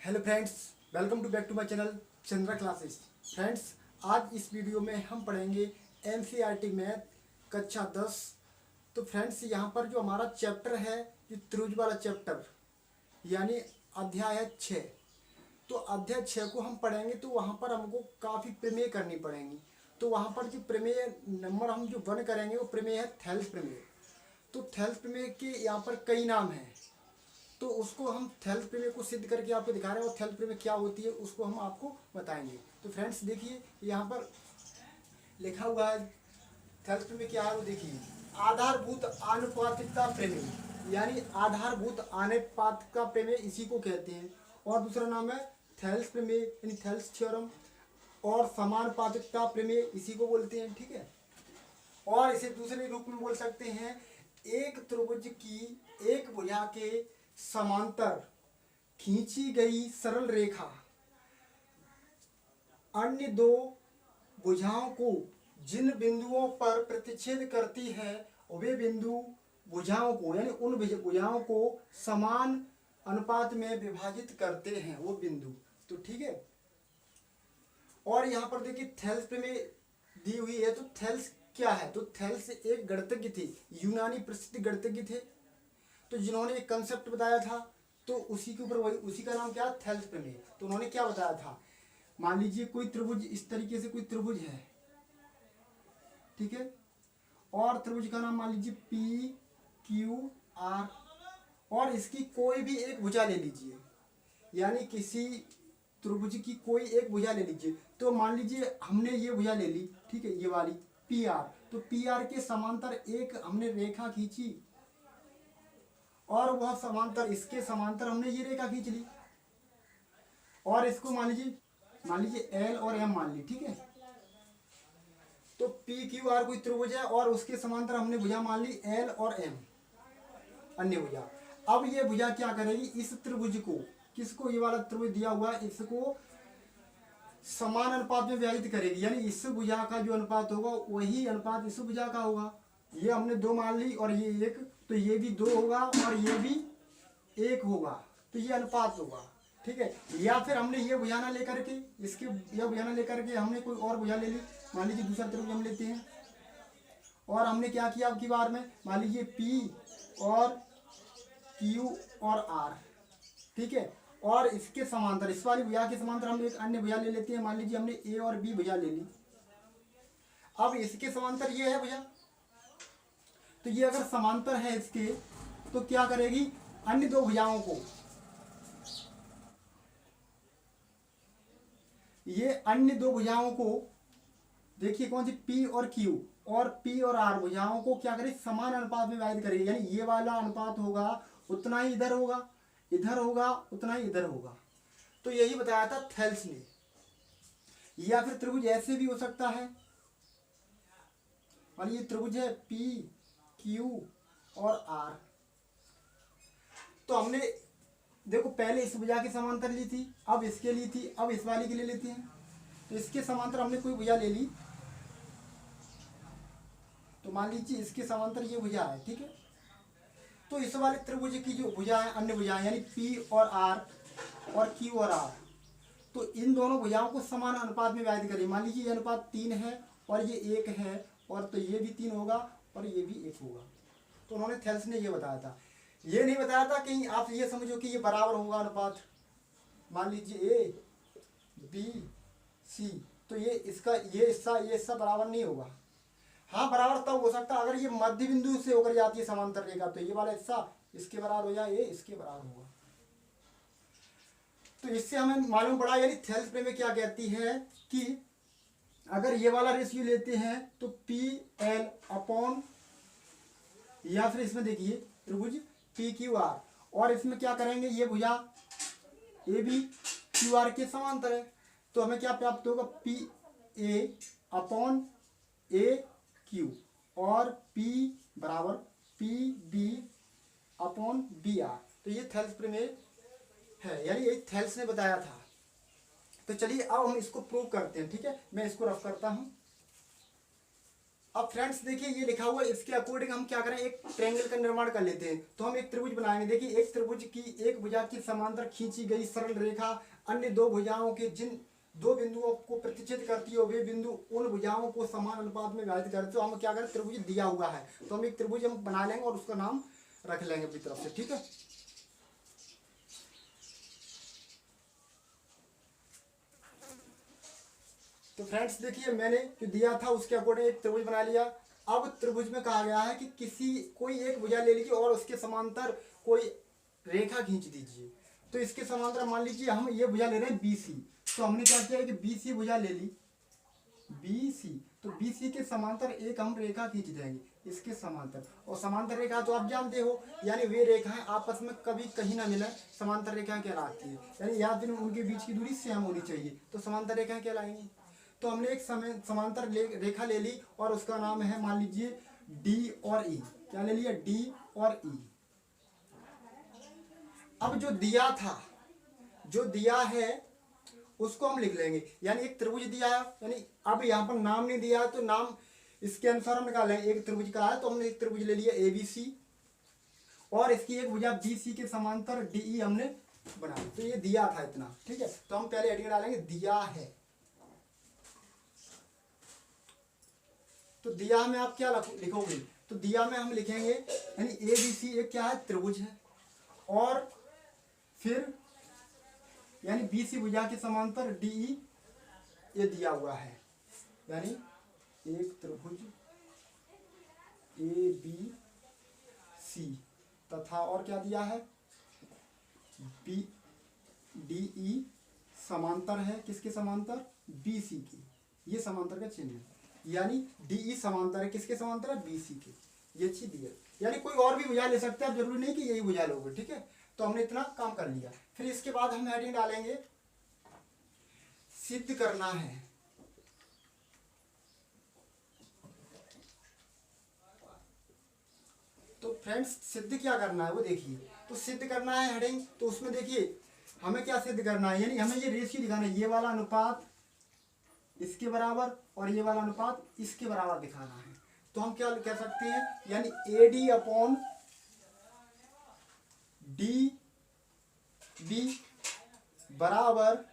Hello friends, welcome to back to my channel Chandra classes. Friends, आज इस video में हम पढ़ेंगे एनसीईआरटी मैथ कक्षा 10। तो फ्रेंड्स, यहाँ पर जो हमारा चैप्टर है ये त्रिभुज वाला चैप्टर यानी अध्याय है 6। तो अध्याय 6 को हम पढ़ेंगे तो वहाँ पर हमको काफ़ी प्रमेय करनी पड़ेंगी। तो वहाँ पर जो प्रमेय नंबर हम जो 1 करेंगे वो प्रमेय है थेल्स प्रमेय। तो थेल्स प्रमेय के यहाँ पर कई नाम हैं, तो उसको हम थेल्स प्रमेय को सिद्ध करके आपको दिखा रहे हैं और थेल्स प्रमेय क्या होती है उसको हम आपको बताएंगे। तो फ्रेंड्स देखिए, यहाँ पर लिखा हुआ है थेल्स प्रमेय क्या है वो देखिए। आधारभूत आनुपातिकता प्रमेय यानी आधारभूत आनुपातिकता प्रमेय इसी को कहते हैं। और दूसरा नाम है थेल्स प्रमेय यानी थेल्स थ्योरम। और समानुपातिकता प्रमेय इसी को बोलते हैं, ठीक है। और इसे दूसरे रूप में बोल सकते हैं एक त्रिभुज की एक भुजा के समांतर खींची गई सरल रेखा अन्य दो भुजाओं को जिन बिंदुओं पर प्रतिच्छेद करती है वे बिंदु भुजाओं को यानी उन भुजाओं को समान अनुपात में विभाजित करते हैं वो बिंदु। तो ठीक है। और यहाँ पर देखिए थेल्स प्रमेय दी हुई है। तो थेल्स क्या है? तो थेल्स एक गणितज्ञ थे, यूनानी प्रसिद्ध गणितज्ञ थे। तो जिन्होंने एक कंसेप्ट बताया था तो उसी के ऊपर वही उसी का नाम क्या है? थेल्स प्रमेय। तो उन्होंने क्या बताया था, मान लीजिए कोई त्रिभुज इस तरीके से कोई त्रिभुज है, ठीक है। और त्रिभुज का नाम मान लीजिए पी क्यू आर और इसकी कोई भी एक भुजा ले लीजिए, यानी किसी त्रिभुज की कोई एक भुजा ले लीजिए। तो मान लीजिए हमने ये भुजा ले ली, ठीक है, ये वाली पी आर। तो पी आर के समांतर एक हमने रेखा खींची और वह समांतर इसके समांतर हमने ये रेखा खींच ली और इसको मान लीजिए एल और एम मान ली, ठीक है। तो पी क्यू आर कोई त्रिभुज है और उसके समांतर हमने भुजा मान ली एल और एम, अन्य भुजा। अब ये भुजा क्या करेगी? इस त्रिभुज को, किसको? ये वाला त्रिभुज दिया हुआ है, इसको समान अनुपात में विभाजित करेगी, यानी इस भुजा का जो अनुपात होगा वही अनुपात इस भुजा का होगा। ये हमने 2 मान ली और ये 1, तो ये भी 2 होगा और ये भी 1 होगा। तो ये अनुपात होगा, ठीक है। या फिर हमने ये भुजा ना लेकर के इसके यह भुजा ना लेकर के हमने कोई और भुजा ले ली, मान लीजिए दूसरा त्रिभुज हम लेते हैं और हमने क्या किया अब की बार में, मान लीजिए पी और क्यू और आर, ठीक है। और इसके समांतर इस वाली भुजा के समांतर हम एक अन्य भुजा ले लेते हैं, मान लीजिए हमने ए और बी भुजा ले ली। अब इसके समांतर ये है भुजा, तो ये अगर समांतर है इसके तो क्या करेगी? अन्य दो भुजाओं को, ये अन्य दो भुजाओं को देखिए कौन सी पी और क्यू और पी और आर भुजाओं को क्या करेगी? समान अनुपात में विभाजित करेगी, यानी ये वाला अनुपात होगा उतना ही इधर होगा, इधर होगा उतना ही इधर होगा। तो यही बताया था थेल्स ने। या फिर त्रिभुज ऐसे भी हो सकता है, मान लीजिए त्रिभुज है पी क्यू और आर। तो हमने देखो पहले इस भुजा के समांतर ली थी, अब इसके ली थी, अब इस वाली के लिए लेते हैं। तो इसके समांतर हमने कोई भुजा ले ली, तो मान लीजिए इसके समांतर ये भुजा है, ठीक है। तो इस वाले त्रिभुज की जो भुजा है अन्य भुजा यानी पी और आर और क्यू और आर, तो इन दोनों भुजाओं को समान अनुपात में विभाजित करें। मान लीजिए ये अनुपात 3 है और ये 1 है, और तो ये भी 3 होगा और ये भी 1 होगा। तो उन्होंने थेल्स ने ये बताया था। ये नहीं बताया था कहीं आप ये समझो कि ये बराबर होगा अनुपात, मान लीजिए ए बी सी, तो ये इसका ये हिस्सा बराबर नहीं होगा। हाँ, बराबर तब हो सकता अगर ये मध्य बिंदु से होकर जाती है समांतर रेखा, तो ये वाला हिस्सा इसके बराबर हो जाए, ये इसके बराबर होगा। तो इससे हमें मालूम पड़ा, यानी थेल्स प्रमेय क्या कहती है कि अगर ये वाला रेशियो लेते हैं तो पी एल अपॉन, या फिर इसमें देखिए त्रिभुज पी क्यू आर और इसमें क्या करेंगे, ये भुजा ए बी क्यू आर के समांतर है, तो हमें क्या प्राप्त होगा? P A upon A Q और पी बराबर P B upon B R. तो ये थेल्स प्रमेय है, यानी ये थेल्स ने बताया था। तो चलिए अब हम इसको प्रूव करते हैं, ठीक है। मैं इसको रफ करता हूं। अब फ्रेंड्स देखिए ये लिखा हुआ है, इसके अकॉर्डिंग हम क्या करें, एक ट्रायंगल का निर्माण कर लेते हैं। तो हम एक त्रिभुज बनाएंगे। देखिए एक त्रिभुज की एक भुजा की समांतर खींची गई सरल रेखा अन्य दो भुजाओं के जिन दो बिंदुओं को प्रतिच्छेद करती है वे बिंदु उन भुजाओं को समान अनुपात में विभाजित करते। तो हम क्या करें, त्रिभुज दिया हुआ है तो हम एक त्रिभुज हम बना लेंगे और उसका नाम रख लेंगे अपनी तरफ से, ठीक है। तो फ्रेंड्स देखिए मैंने जो दिया था उसके अकॉर्डिंग एक त्रिभुज बना लिया। अब त्रिभुज में कहा गया है कि किसी कोई एक भुजा ले लीजिए और उसके समांतर कोई रेखा खींच दीजिए। तो इसके समांतर मान लीजिए हम ये भुजा ले रहे हैं BC। तो हमने क्या किया है कि BC भुजा ले ली, BC। तो BC के समांतर एक हम रेखा खींच देंगे इसके समांतर। और समांतर रेखा तो आप जानते हो, यानी वे रेखाएं आपस में कभी कहीं ना मिले, समांतर रेखाएं कहलाती है। यानी या फिर उनके बीच की दूरी सेम होनी चाहिए तो समांतर रेखाएं कहलाएंगी। तो हमने एक समांतर रेखा ले ली और उसका नाम है मान लीजिए D और E। क्या ले लिया, D और E। अब जो दिया था, जो दिया है उसको हम लिख लेंगे। यानी एक त्रिभुज दिया है, यानी अब यहाँ पर नाम नहीं दिया है तो नाम इसके अनुसार हम निकालेंगे। एक त्रिभुज का है तो हमने एक त्रिभुज ले लिया ABC और इसकी एक भुजा BC के समांतर DE हमने बनाई। तो ये दिया था इतना, ठीक है। तो हम पहले हेडिंग डालेंगे दिया है। तो दिया में आप क्या लिखोगे, तो दिया में हम लिखेंगे यानी ABC एक क्या है, त्रिभुज है। और फिर यानी BC भुजा के समांतर DE ये दिया हुआ है। यानी एक त्रिभुज ABC तथा और क्या दिया है, DE समांतर है किसके समांतर, BC के। ये समांतर का चिन्ह है। यानी DE समांतर है किसके समांतर है, BC के। ये चीज दी है। यानी कोई और भी भुजा ले सकते हैं, आप जरूरी नहीं कि यही भुजा लोगे, ठीक है। तो हमने इतना काम कर लिया। फिर इसके बाद हम हेडिंग डालेंगे सिद्ध करना है। तो फ्रेंड्स सिद्ध क्या करना है वो देखिए। तो सिद्ध करना है हेडिंग, तो उसमें देखिए हमें क्या सिद्ध करना है, यानी हमें ये रेशियो दिखाना है। ये वाला अनुपात इसके बराबर और ये वाला अनुपात इसके बराबर दिखाना है। तो हम क्या कह सकते हैं, यानी AD अपॉन DB बराबर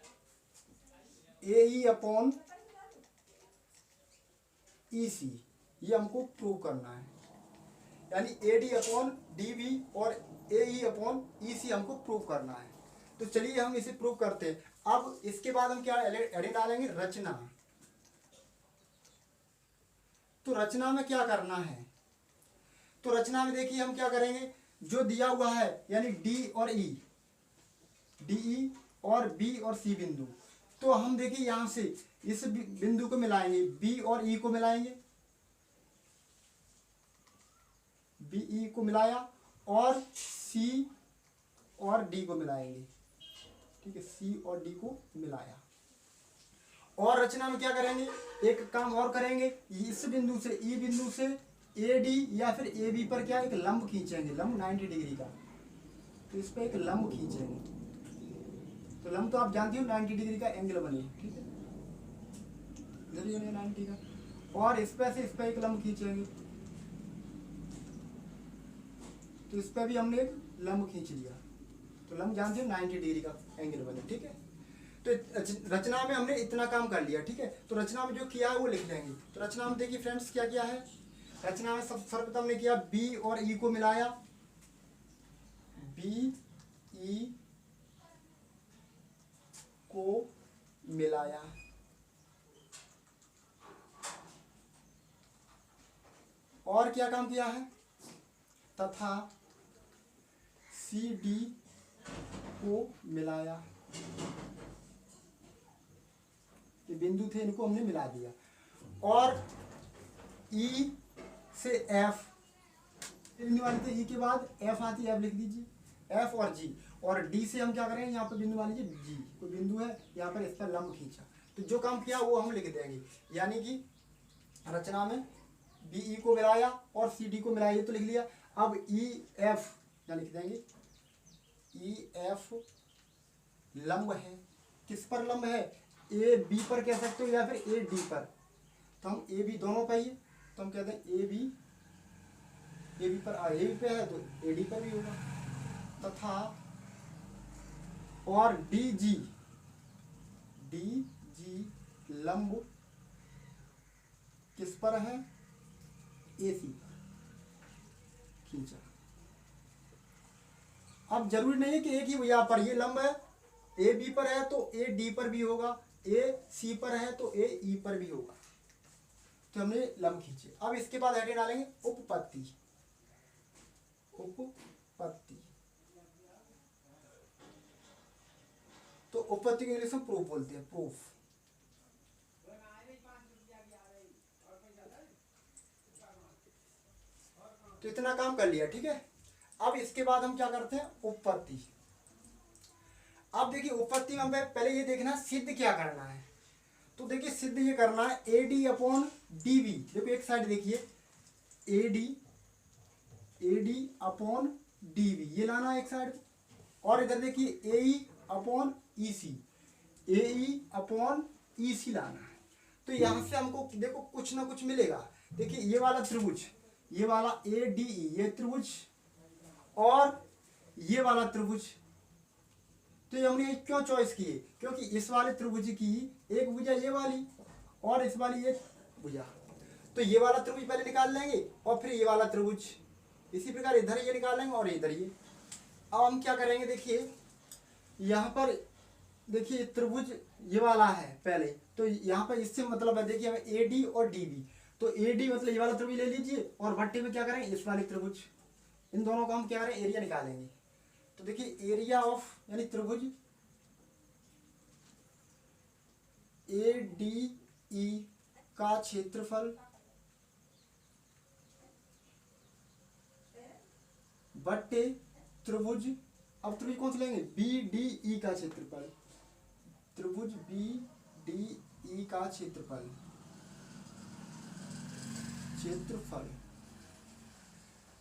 AE अपॉन EC। ये हमको प्रूव करना है। यानी AD अपॉन DB और AE अपॉन EC हमको प्रूव करना है। तो चलिए हम इसे प्रूव करते हैं। अब इसके बाद हम क्या हेडिंग डालेंगे, रचना। तो रचना में क्या करना है, तो रचना में देखिए हम क्या करेंगे, जो दिया हुआ है यानी D और E, DE और B और C बिंदु। तो हम देखिए यहां से इस बिंदु को मिलाएंगे, B और E को मिलाएंगे, BE को मिलाया और C और D को मिलाएंगे, ठीक है। C और D को मिलाया। और रचना में क्या करेंगे, एक काम और करेंगे, इस बिंदु से E बिंदु से AD या फिर AB पर क्या एक लंब खींचेंगे, लंब 90 डिग्री का। तो इस पर एक लंब खींचेंगे। तो लंब तो आप जानती हो 90 डिग्री का एंगल बने, ठीक है, इधर 90 का। और इस पर से इस पर एक लंब खींचेंगे। तो इस पर भी हमने एक लंब खींच लिया। तो लंब जानते हो 90 डिग्री का एंगल बने, ठीक है। तो रचना में हमने इतना काम कर लिया, ठीक है। तो रचना में जो किया है वो लिख लेंगे। तो रचना में देखिए फ्रेंड्स क्या किया है, रचना में सर्वप्रथम हमने किया B और E को मिलाया, BE को मिलाया। और क्या काम किया है, तथा CD को मिलाया। ये बिंदु थे, इनको हमने मिला दिया। और E से F बिंदु वाली थे, E के बाद F आती है, F लिख दीजिए, F और G। और D से हम क्या करेंगे, यहाँ पर बिंदु मान लीजिए G, कोई बिंदु है यहाँ पर, इस पर लंब खींचा। तो जो काम किया वो हम लिख देंगे। यानी कि रचना में BE को मिलाया और CD को मिलाया, तो लिख लिया। अब EF क्या लिख देंगे, EF लंब है, किस पर लंब है, AB पर कह सकते हो या फिर AD पर। तो हम AB दोनों पर ही, तो तो हम कहते हैं ए बी पर ए बी पे है तो ए डी पर भी होगा, तथा और डी जी लंब किस पर है, ए सी पर खींचा। अब जरूरी नहीं है कि एक ही भुजा पर ये लंब है, ए बी पर है तो ए डी पर भी होगा, ए सी पर है तो ए ई पर भी होगा। तो हमने लंब खींचे। अब इसके बाद हेडिंग डालेंगे उपपत्ति। तो उपपत्ति को इंग्लिश में प्रूफ बोलते हैं, प्रूफ। तो इतना काम कर लिया, ठीक है। अब इसके बाद हम क्या करते हैं, उपपत्ति। अब देखिए उपपत्ति में हमें पहले ये देखना सिद्ध क्या करना है। तो देखिए सिद्ध ये करना है A D upon D B. देखो एक साइड देखिए A D upon D B ये लाना है एक साइड, और इधर देखिए ए ई अपॉन ई सी, ए ई अपॉन ई सी लाना है। तो यहां से हमको देखो कुछ ना कुछ मिलेगा। देखिए ये वाला त्रिभुज, ये वाला ए डी ई ये त्रिभुज, और ये वाला त्रिभुज। तो ये हमने क्यों चॉइस किए, क्योंकि इस वाले त्रिभुज की एक भुजा ये वाली और इस वाली ये भुजा। तो ये वाला त्रिभुज पहले निकाल लेंगे और फिर ये वाला त्रिभुज, इसी प्रकार इधर ये निकाल लेंगे और इधर ये। अब हम क्या करेंगे, देखिए यहाँ पर देखिए त्रिभुज ये वाला है पहले, तो यहाँ पर इससे मतलब है देखिए हमें ए डी और डी बी। तो ए डी मतलब ये वाला त्रिभुज ले लीजिए, और भट्टी में क्या करेंगे इस वाले त्रिभुज, इन दोनों का हम क्या करें एरिया निकालेंगे। तो देखिए एरिया ऑफ यानी त्रिभुज ए डी ई का क्षेत्रफल बट्टे त्रिभुज, अब त्रिभुज कौन सा लेंगे बी डी ई का क्षेत्रफल, त्रिभुज बी डी ई का क्षेत्रफल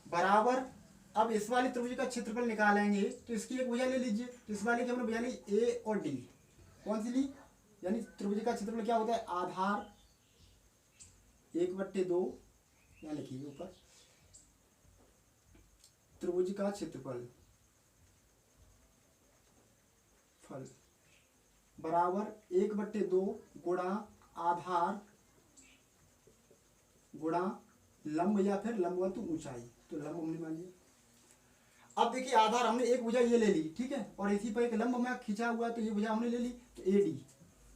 बराबर। अब इस वाली त्रिभुज का क्षेत्रफल निकालेंगे तो इसकी एक भुजा ले लीजिए। तो इस वाली की हमने भुजा ली ए और डी, कौन सी ली, यानी त्रिभुज का क्षेत्रफल क्या होता है आधार 1/2, यहाँ लिखिए ऊपर त्रिभुज का क्षेत्रफल बराबर 1/2 गुणा आधार गुणा लंब या फिर लंबवत ऊंचाई। तो लंब हमने मान लिया। अब देखिए आधार हमने एक भुजा ये ले ली, ठीक है, और इसी पर एक लंब हमें खींचा हुआ है तो ये भुजा हमने ले ली तो ए डी।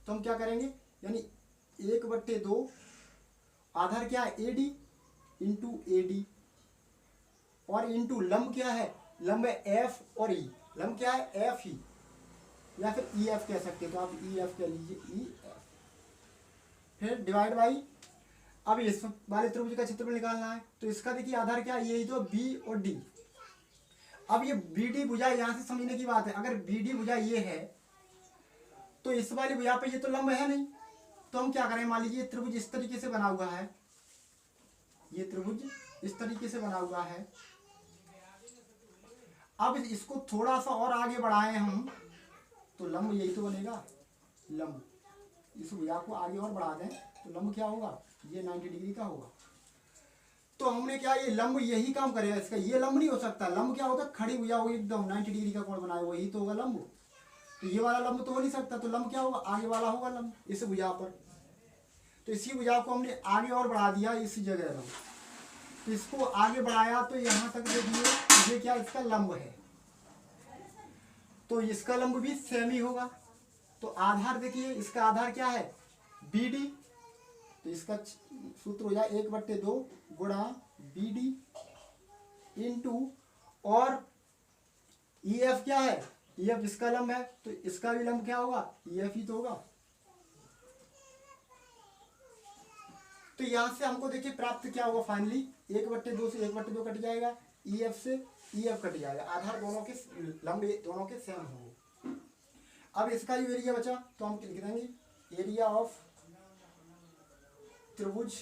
तो हम क्या करेंगे, यानी 1/2 आधार क्या है A D into A D, और इंटू लंब क्या है, लंब है एफ और ई, लंब क्या है एफ ही या फिर ई एफ कह सकते हैं, तो आप ई एफ कह लीजिए ई एफ, फिर डिवाइड बाई। अब इस वाले त्रिभुज का क्षेत्रफल निकालना है, तो इसका देखिए आधार क्या है यही तो बी और डी। अब ये बी डी भुजा यहां से समझने की बात है, अगर बी डी भुजा ये है तो इस वाली भुजा पे ये तो लंब है नहीं, तो हम क्या करें, मान लीजिए त्रिभुज इस तरीके से बना हुआ है, ये त्रिभुज इस तरीके से बना हुआ है। अब इसको थोड़ा सा और आगे बढ़ाएं हम तो लंब यही तो बनेगा, लंब इस भुजा को आगे और बढ़ा दें तो लंब क्या होगा, ये 90 डिग्री का होगा। तो हमने क्या ये लंब यही काम करेगा इसका, ये लंब नहीं हो सकता। लंब क्या होगा, खड़ी भुजा होगी एकदम 90 डिग्री का कोण बनाए वही तो होगा लंब। तो ये वाला लंब तो हो नहीं सकता, तो लंब क्या होगा आगे वाला होगा लंब इस भुजा पर। तो इसी भुजा को हमने आगे और बढ़ा दिया इस जगह पर, तो इसको आगे बढ़ाया तो यहाँ तक देखिए ये क्या इसका लंब है, तो इसका लंब भी सेम ही होगा। तो आधार देखिए इसका आधार क्या है बी डी, तो इसका सूत्र हो जाए 1/2 गुणा बी डी इंटू, और ई एफ क्या है, ई एफ इसका लंब है तो इसका भी लंब क्या होगा ई एफ ही तो होगा। तो यहां से हमको देखिए प्राप्त क्या होगा फाइनली 1/2 से 1/2 कट जाएगा, ई एफ से ई एफ कट जाएगा, आधार दोनों के लंब दोनों के सेम होंगे। अब इसका जो एरिया बचा तो हम लिख देंगे एरिया ऑफ त्रिभुज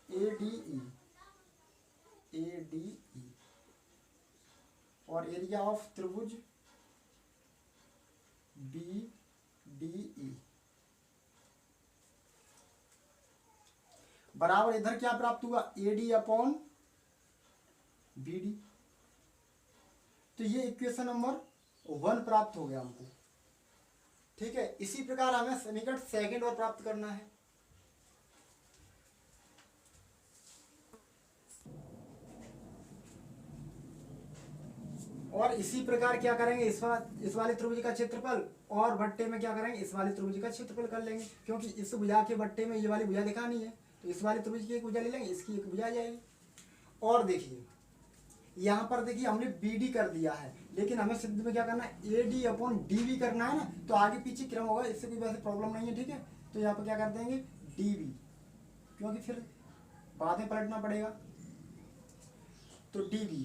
ए डी ई और एरिया ऑफ त्रिभुज बी डी ई बराबर इधर क्या प्राप्त हुआ, AD अपॉन BD। तो ये इक्वेशन नंबर 1 प्राप्त हो गया हमको। ठीक है, इसी प्रकार हमें समीकरण सेकंड और प्राप्त करना है। और इसी प्रकार क्या करेंगे, इस वाले त्रिभुज का क्षेत्रफल और भट्टे में क्या करेंगे, इस वाले त्रिभुज का क्षेत्रफल कर लेंगे, क्योंकि इस भुजा के भट्टे में ये वाली भुजा दिखानी है, तो इस वाले त्रिभुज की एक भुजा ले लेंगे, इसकी एक भुजा आ जाएगी। और देखिए यहाँ पर देखिए हमने BD कर दिया है, लेकिन हमें सिद्ध में क्या करना है, AD अपॉन DB करना है ना, तो आगे पीछे क्रम होगा, इससे कोई वैसे प्रॉब्लम नहीं है। ठीक है, तो यहाँ पर क्या कर देंगे DB, क्योंकि फिर बाद में पलटना पड़ेगा। तो DB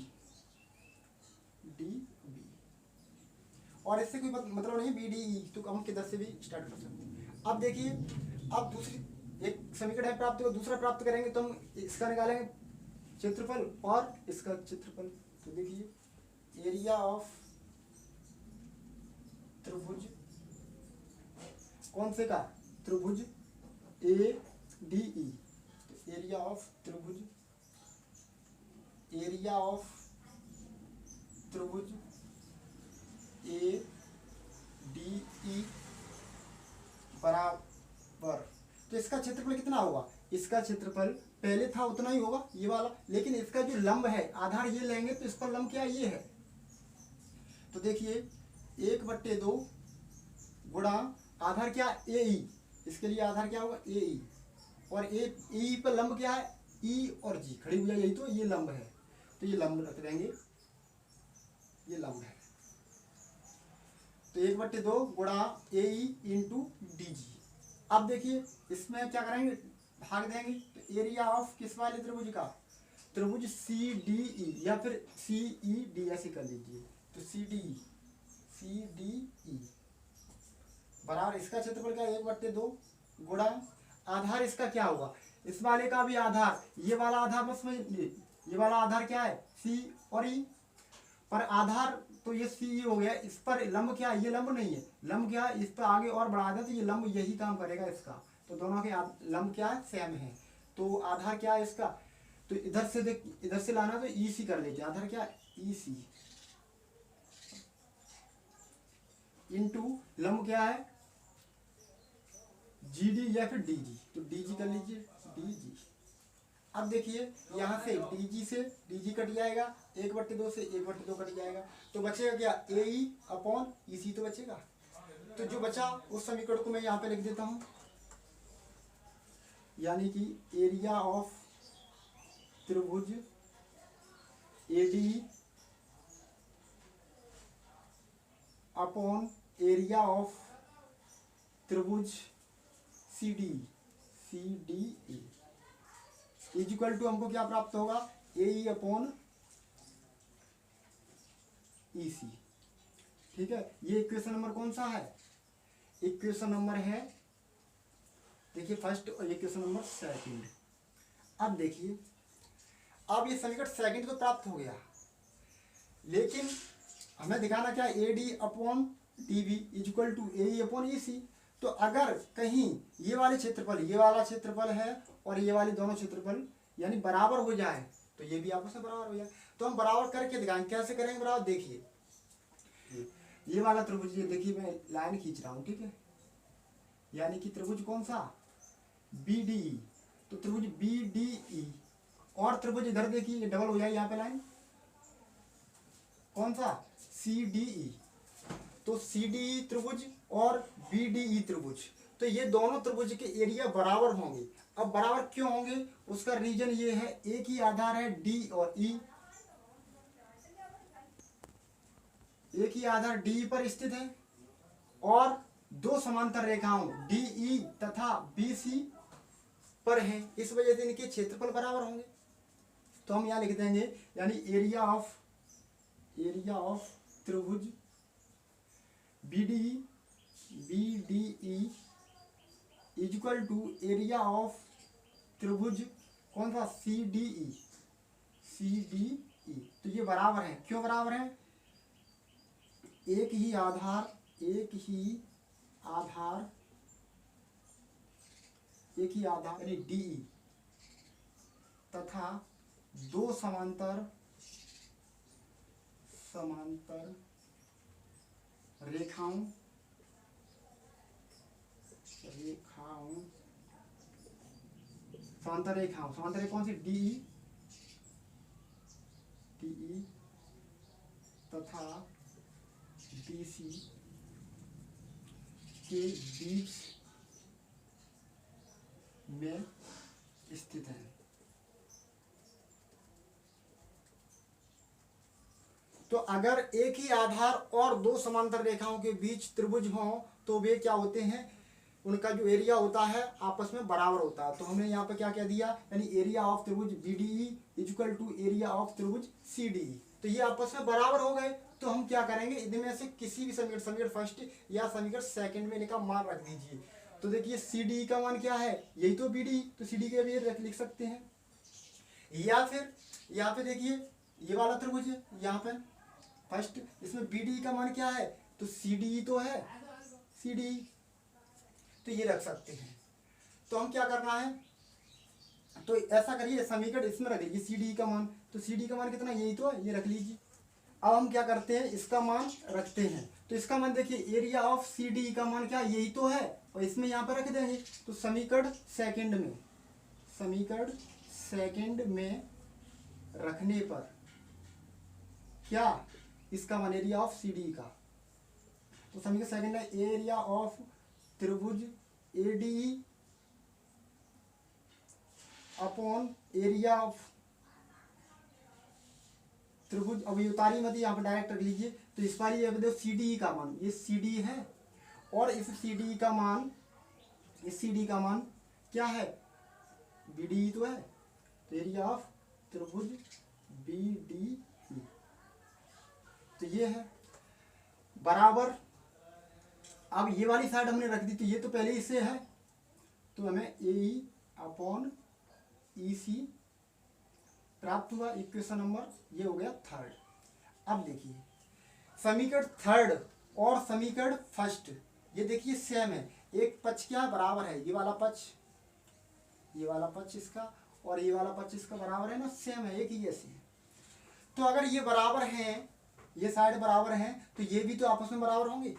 और इससे कोई मतलब नहीं BDE, तो हम किधर से भी स्टार्ट कर सकते हैं। अब देखिए, अब दूसरी एक समीकरण है प्राप्त, दूसरा प्राप्त करेंगे तो हम इसका निकालेंगे क्षेत्रफल और इसका क्षेत्रफल। तो देखिए एरिया ऑफ त्रिभुज, कौन से का, त्रिभुज ADE, तो एरिया ऑफ त्रिभुज, एरिया ऑफ त्रिभुज ADE बराबर, तो इसका क्षेत्रफल कितना होगा, इसका क्षेत्रफल पहले था उतना ही होगा ये वाला, लेकिन इसका जो लंब है, आधार ये लेंगे तो इस पर लंब क्या ये है। तो देखिए 1/2 गुणा आधार क्या AE, इसके लिए आधार क्या होगा AE, और AE पर लंब क्या है E और G, खड़ी हुई यही तो ये लंब है, तो ये लंब रख देंगे, ये लंब है। तो 1/2 गुणा AE इंटू DG। अब देखिए इसमें क्या करेंगे, भाग देंगे, तो एरिया ऑफ किस वाले त्रिभुज का, त्रिभुज CDE या फिर CED ऐसे कर लीजिए, तो CDE बराबर इसका क्षेत्रफल क्या, 1/2 गुणा आधार इसका क्या होगा, इस वाले का भी आधार, ये वाला आधार बस में, ये वाला आधार क्या है C और E, पर आधार तो ये C हो गया, इस पर लंब क्या है, ये लंब नहीं है, लंब क्या है, इस पर आगे और बढ़ा दे तो ये लंब यही काम करेगा इसका, तो दोनों के लंब क्या है सेम है। तो आधार क्या है इसका, तो इधर से देख, इधर से लाना तो EC कर लेते, आधार क्या है EC इंटू लंब क्या है GD या फिर DG, तो DG कर लीजिए DG। अब देखिए यहाँ से DG कट जाएगा, 1/2 से 1/2 कट जाएगा, तो बचेगा क्या AE अपॉन EC तो बचेगा। तो जो बचा उस समीकरण को मैं यहाँ पे लिख देता हूँ, यानी कि एरिया ऑफ त्रिभुज ADE अपॉन एरिया ऑफ त्रिभुज CDE इक्वल टू हमको क्या प्राप्त होगा, AE अपॉन EC। ठीक है, ये इक्वेशन नंबर कौन सा है, इक्वेशन नंबर है देखिए फर्स्ट और इक्वेशन नंबर सेकंड। अब देखिए, अब ये समीकरण सेकंड तो प्राप्त हो गया, लेकिन हमें दिखाना क्या, AD upon DB equal to AE upon EC। तो अगर कहीं ये वाले क्षेत्रफल, ये वाला क्षेत्रफल है और ये वाले दोनों क्षेत्रफल यानी बराबर हो जाए, तो ये भी आपस में बराबर हो जाए, तो हम बराबर करके दिखाएंगे। कैसे करेंगे बराबर, देखिए ये वाला त्रिभुज, ये देखिए मैं लाइन खींच रहा हूँ, ठीक है, यानी कि त्रिभुज कौन सा BDE, तो त्रिभुज BDE और त्रिभुज इधर देखिए ये डबल हो जाए, यहाँ पे लाइन कौन सा CDE, तो CDE त्रिभुज और BDE त्रिभुज, तो ये दोनों त्रिभुज के एरिया बराबर होंगे। अब बराबर क्यों होंगे, उसका रीजन ये है, एक ही आधार है D और E, एक ही आधार D पर स्थित है और दो समांतर रेखाओं DE तथा BC पर हैं, इस वजह से इनके क्षेत्रफल बराबर होंगे। तो हम यहाँ लिख देंगे, यानी एरिया ऑफ त्रिभुज BDE equal to area of त्रिभुज कौन सा CDE। तो ये बराबर है, क्यों बराबर है, एक ही आधार यानी DE तथा दो समांतर रेखाओं समांतर रेखाओं कौन सी, डी ई तथा BC के बीच में स्थित है। तो अगर एक ही आधार और दो समांतर रेखाओं के बीच त्रिभुज हो तो वे क्या होते हैं, उनका जो एरिया होता है आपस में बराबर होता है। तो हमने यहाँ पे क्या क्या दिया, यानी एरिया ऑफ त्रिभुज BDE equal to area of त्रिभुज CDE। तो ये आपस में बराबर हो गए। तो हम क्या करेंगे, इनमें से किसी भी समीकरण फर्स्ट या समीकरण सेकंड में इनका मान रख दीजिए। तो देखिए CDE का मान क्या है, यही तो BDE, तो CDE के भी लिख सकते हैं। या फिर देखिए ये वाला त्रिभुज है यहाँ पे फर्स्ट, इसमें BDE का मान क्या है, तो CDE तो है, CDE तो ये रख सकते हैं। तो हम क्या करना है, तो ऐसा करिए समीकरण इसमें रख दीजिए CDE का मान। तो CDE का मान कितना, यही तो है, ये रख लीजिए। अब हम क्या करते हैं, इसका मान रखते हैं। तो इसका मान देखिए एरिया ऑफ CDE का मान क्या, यही तो है, और इसमें यहाँ पर रख देंगे। तो समीकरण सेकंड में रखने पर क्या, इसका मान एरिया ऑफ CDE का। तो समीकरण सेकंड है एरिया ऑफ त्रिभुज ADE अपॉन एरिया ऑफ त्रिभुज, अब ये उतारी मत, यहाँ पर डायरेक्ट रख लीजिए। तो इस बार ये देखो CDE का मान, ये CDE है, और इस CDE का मान क्या है, BDE तो है। तो एरिया ऑफ त्रिभुज BDE तो ये है बराबर। अब ये वाली साइड हमने रख दी, तो ये तो पहले इससे है, तो हमें AE अपॉन EC प्राप्त हुआ। इक्वेशन नंबर ये हो गया थर्ड। अब देखिए समीकरण थर्ड और समीकरण फर्स्ट, ये देखिए सेम है। एक पक्ष क्या बराबर है, ये वाला पक्ष इसका और ये वाला पक्ष इसका बराबर है ना, सेम है, एक ही जैसे है। तो अगर ये बराबर हैं, ये साइड बराबर हैं, तो ये भी तो आपस में बराबर होंगे।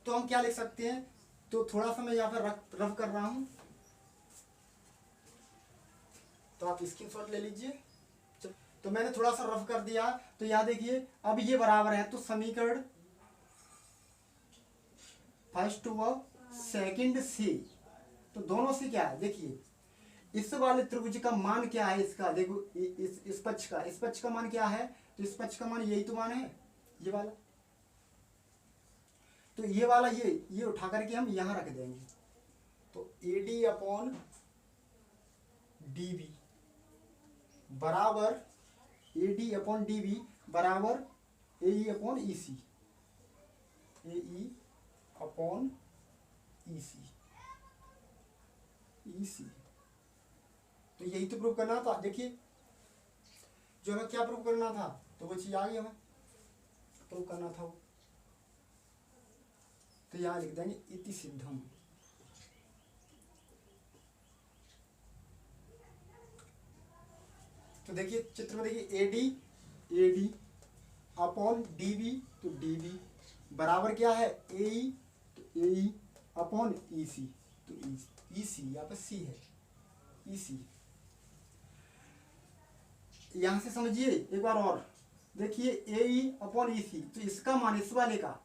तो हम क्या लिख सकते हैं, तो थोड़ा सा मैं यहाँ पर रफ कर रहा हूं, तो आप स्क्रीनशॉट ले लीजिए। तो मैंने थोड़ा सा रफ कर दिया। तो यहाँ देखिए अब ये बराबर है, तो समीकरण फर्स्ट व सेकंड से, तो दोनों से क्या है, देखिए इस वाले त्रिभुज का मान क्या है, इसका देखो इस पक्ष का मान क्या है, तो इस पक्ष का मान यही तो मान है, ये वाला। तो ये वाला ये उठा करके हम यहां रख देंगे। तो AD अपॉन DB बराबर AD अपॉन DB बराबर AE upon EC, AE upon EC। तो यही तो प्रूव करना था। देखिए जो हमें क्या प्रूव करना था, तो वो चीज आ गई, हमें प्रूव करना था वो। तो यहाँ लिख देंगे इति सिद्धम। तो देखिए चित्र में देखिए AD अपॉन DB, तो DB बराबर क्या है AE, तो AE अपॉन EC, तो EC यहाँ पे C है, EC। यहां से समझिए एक बार और, देखिए AE अपॉन EC, तो इसका मान इस वाले का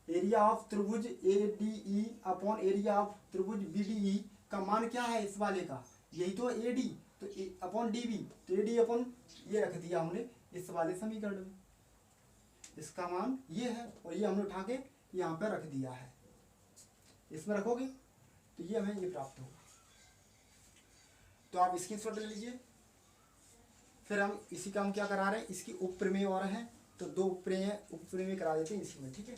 एरिया ऑफ त्रिभुज ADE अपॉन एरिया ऑफ त्रिभुज BDE का मान क्या है, इस वाले का यही तो AD, तो अपॉन DB, तो AD अपॉन ये रख दिया हमने इस वाले समीकरण में, इसका मान ये है, और ये हमने उठा के यहाँ पे रख दिया है। इसमें रखोगे तो ये हमें ये प्राप्त होगा। तो आप स्क्रीनशॉट ले लीजिए। फिर हम इसी का हम क्या करा रहे हैं, इसकी उपप्रमेय और है, तो दो उपप्रमेय करा देते हैं इसी में, ठीक है।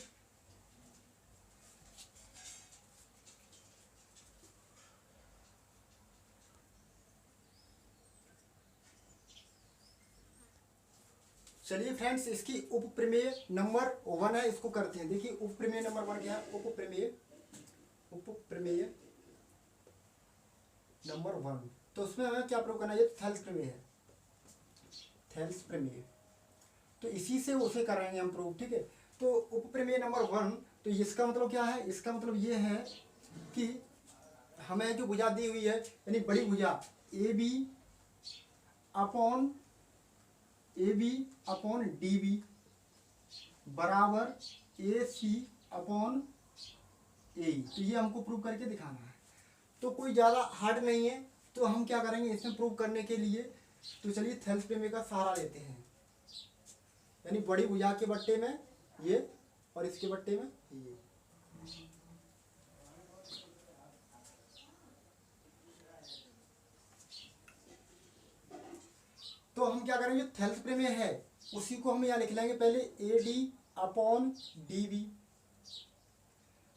चलिए फ्रेंड्स, इसकी उपप्रमेय नंबर 1 है, इसको करते हैं। देखिए उपप्रमेय नंबर 1 क्या है, उपप्रमेय नंबर 1। तो उसमें हमें क्या प्रूव करना है, ये थेल्स प्रमेय है, थेल्स प्रमेय। तो इसी से उसे कराएंगे हम प्रूव, ठीक है। तो उप प्रमेय नंबर 1, तो इसका मतलब क्या है, इसका मतलब ये है कि हमें जो भुजा दी हुई है, यानी बड़ी भुजा A B upon D B बराबर ए सी अपॉन ए, तो ये हमको प्रूव करके दिखाना है। तो कोई ज़्यादा हार्ड नहीं है, तो हम क्या करेंगे इसमें प्रूव करने के लिए, तो चलिए थेल्स प्रमेय का सहारा लेते हैं। यानी बड़ी भुजा के बट्टे में ये और इसके बट्टे में ये। तो हम क्या करेंगे, थेल्स प्रमेय है उसी को हम यहाँ लिख लेंगे पहले, A D upon D B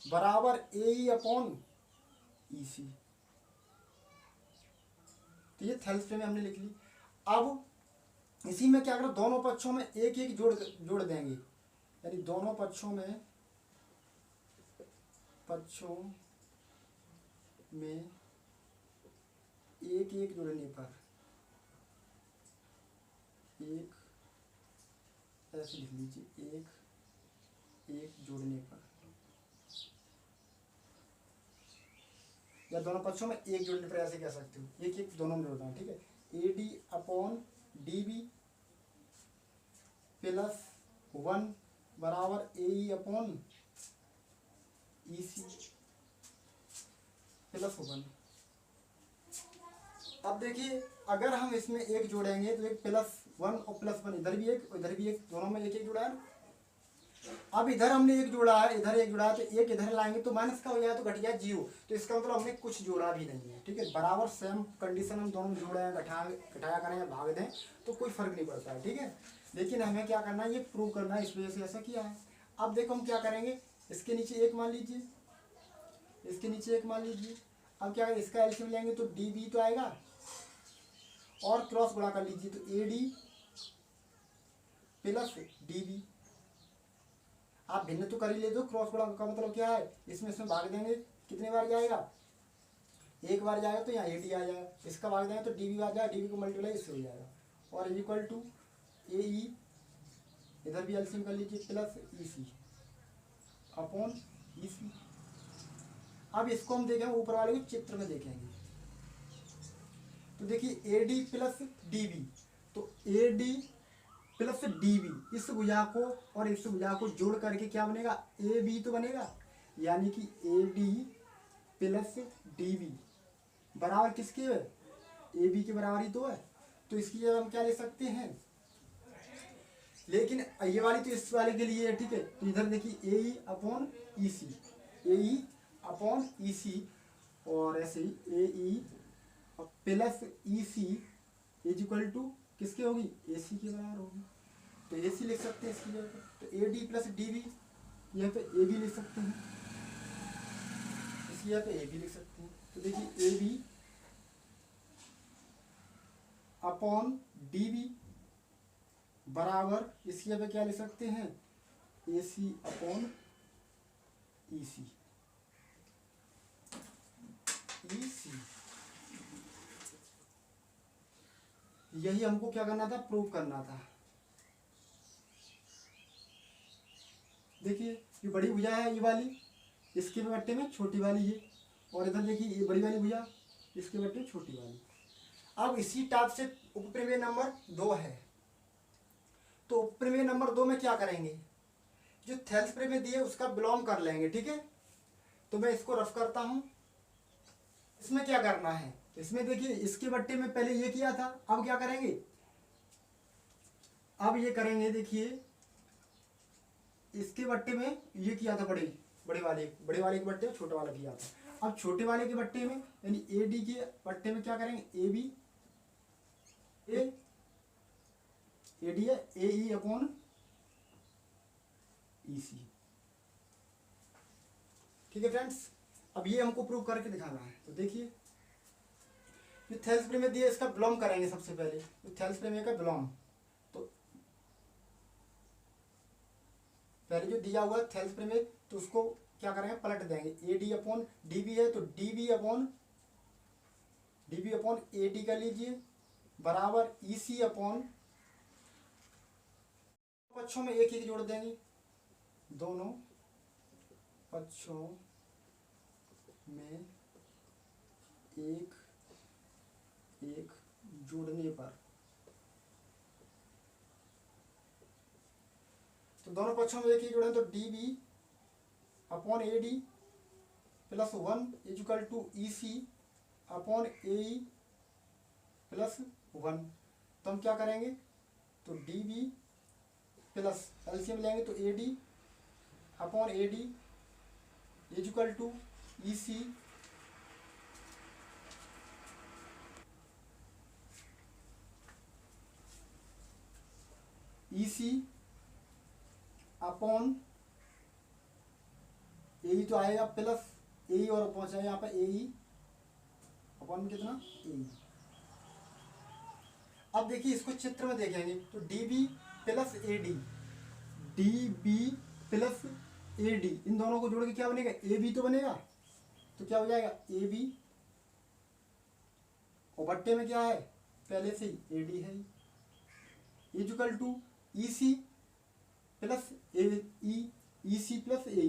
बराबर ए ई अपॉन ई सी। तो ये थेल्स प्रमेय हमने लिख ली। अब इसी में क्या करें, दोनों पक्षों में एक एक जोड़ देंगे, यानी दोनों पक्षों में एक एक जोड़ने पर, एक ऐसे लिख लीजिए, एक एक जोड़ने पर, या दोनों पक्षों में एक जोड़ने पर ऐसे कह सकते हो, एक एक दोनों में जोड़ना है, ठीक है। A D upon D B plus 1 बराबर A E upon E C plus 1। अब देखिए अगर हम इसमें एक जोड़ेंगे तो एक +1 और +1, इधर भी एक इधर भी एक, दोनों में एक एक जुड़ा है। अब इधर हमने एक जोड़ा है, इधर एक जोड़ा है, तो एक इधर लाएंगे तो माइनस का हो जाए तो घट गया 0, तो इसका मतलब हमने कुछ जोड़ा भी नहीं है, ठीक है। बराबर सेम कंडीशन हम दोनों जोड़े हैं, घटाया करें या भाग दें तो कोई फर्क नहीं पड़ता है, ठीक है। लेकिन हमें क्या करना है, ये प्रूव करना है, इस वजह से ऐसा किया है। अब देखो हम क्या करेंगे, इसके नीचे एक मान लीजिए, इसके नीचे एक मान लीजिए। अब क्या करें, इसका एलसीएम लेंगे तो डी बी तो आएगा, और क्रॉस गुणा कर लीजिए तो A D plus D B. आप भिन्न तो कर ही ले दो, क्रॉस गुणा का मतलब क्या है, इसमें भाग देंगे, कितने बार जाएगा, एक बार जाएगा तो यहाँ ए डी आ जाएगा, इसका भाग देंगे तो डी बी आ जाएगा, डी बी को मल्टीप्लाई इससे हो जाएगा, और इक्वल टू ए ई, इधर भी एलसीएम कर लीजिए, प्लस ई सी अपॉन ई सी। अब इसको हम देखेंगे ऊपर वाले को चित्र में देखेंगे, तो देखिए A D plus D B, तो A D plus D B, इस भुजा को और इस भुजा को जोड़ करके क्या बनेगा, ए बी तो बनेगा, यानी कि A D plus D B बराबर किसके है, ए बी के बराबर ही तो है। तो इसकी जगह हम क्या ले सकते हैं, लेकिन ये वाली तो इस वाले के लिए है, ठीक है। तो इधर देखिए ए ई अपॉन ई सी, ए ई अपॉन ई सी, और ऐसे ही A E plus E C is equal to किसके होगी, ए सी के बराबर होगी। तो ए सी लिख सकते हैं इसकी जगह पर, तो A D plus D B, यहाँ पे ए बी लिख सकते हैं, इसकी जगह पे ए बी लिख सकते हैं। तो देखिए A B upon D B बराबर इसकी जगह पे क्या लिख सकते हैं, ए सी अपॉन ई सी, ई सी। यही हमको क्या करना था, प्रूव करना था। देखिए ये बड़ी भुजा है, ये वाली, इसके बट्टे में छोटी वाली ये, और इधर देखिए ये बड़ी वाली भुजा, इसके बट्टे में छोटी वाली। अब इसी टाइप से उपप्रमेय नंबर 2 है, तो उपप्रमेय नंबर 2 में क्या करेंगे, जो थेल्स प्रमेय दिए उसका विलोम कर लेंगे, ठीक है। तो मैं इसको रफ करता हूँ। इसमें क्या करना है, इसमें देखिए इसके बट्टे में पहले ये किया था, अब क्या करेंगे, अब ये करेंगे, देखिए इसके बट्टे में ये किया था, बड़े वाले के बट्टे में छोटे वाला किया था। अब छोटे वाले के बट्टे में यानी ए डी के बट्टे में क्या करेंगे, ए बी ए डी है ए ई अपॉन ई सी, ठीक है फ्रेंड्स। अब ये हमको प्रूव करके दिखाना है। तो देखिए जो थेल्स प्रमेय दिया इसका विलोम करेंगे सबसे पहले, तो थेल्स प्रमेय का विलोम, तो पहले जो दिया हुआ है थेल्स प्रमेय, तो उसको क्या करेंगे, पलट देंगे, A D upon D B है तो D B upon D B upon A D कर लीजिए बराबर ई सी अपॉन, पक्षों में एक जोड़ देंगे, दोनों पक्षों में एक एक जोड़ने पर, तो दोनों पक्षों में एक जोड़े तो D B upon A D plus 1 equal to E C upon A E plus 1। तो हम क्या करेंगे, तो डी बी प्लस एलसीएम लेंगे तो A D upon A D equal to E C E C upon A तो आएगा plus ए और पहुंचा यहाँ पर ए अपॉन कितना ए। अब देखिए इसको चित्र में देखेंगे तो D B plus A D plus A D, इन दोनों को जोड़ के क्या बनेगा, ए बी तो बनेगा। तो क्या हो जाएगा ए बी और बट्टे में क्या है पहले से ही ए डी है, equal to E C plus E C plus A,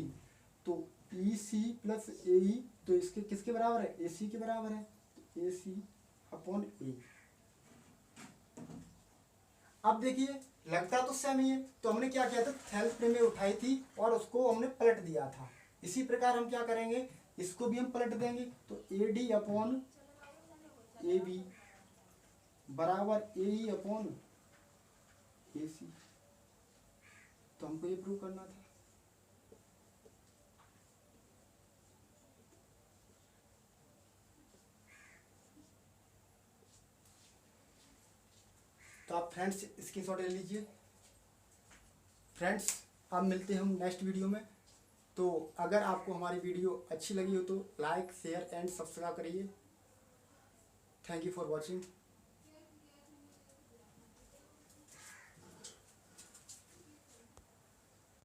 तो ई सी प्लस ए, तो इसके किसके बराबर है, ए सी के बराबर है, तो ए सी अपॉन ए। अब देखिए लगता तो सेम ही है, तो हमने क्या किया था, थेल्स में उठाई थी और उसको हमने पलट दिया था। इसी प्रकार हम क्या करेंगे, इसको भी हम पलट देंगे, तो A D upon A B बराबर ए ई अपॉन ए सी। तो हमको ये प्रूव करना था। तो आप फ्रेंड्स स्क्रीनशॉट ले लीजिए। फ्रेंड्स अब मिलते हैं हम नेक्स्ट वीडियो में। तो अगर आपको हमारी वीडियो अच्छी लगी हो तो लाइक शेयर एंड सब्सक्राइब करिए। Thank you for watching.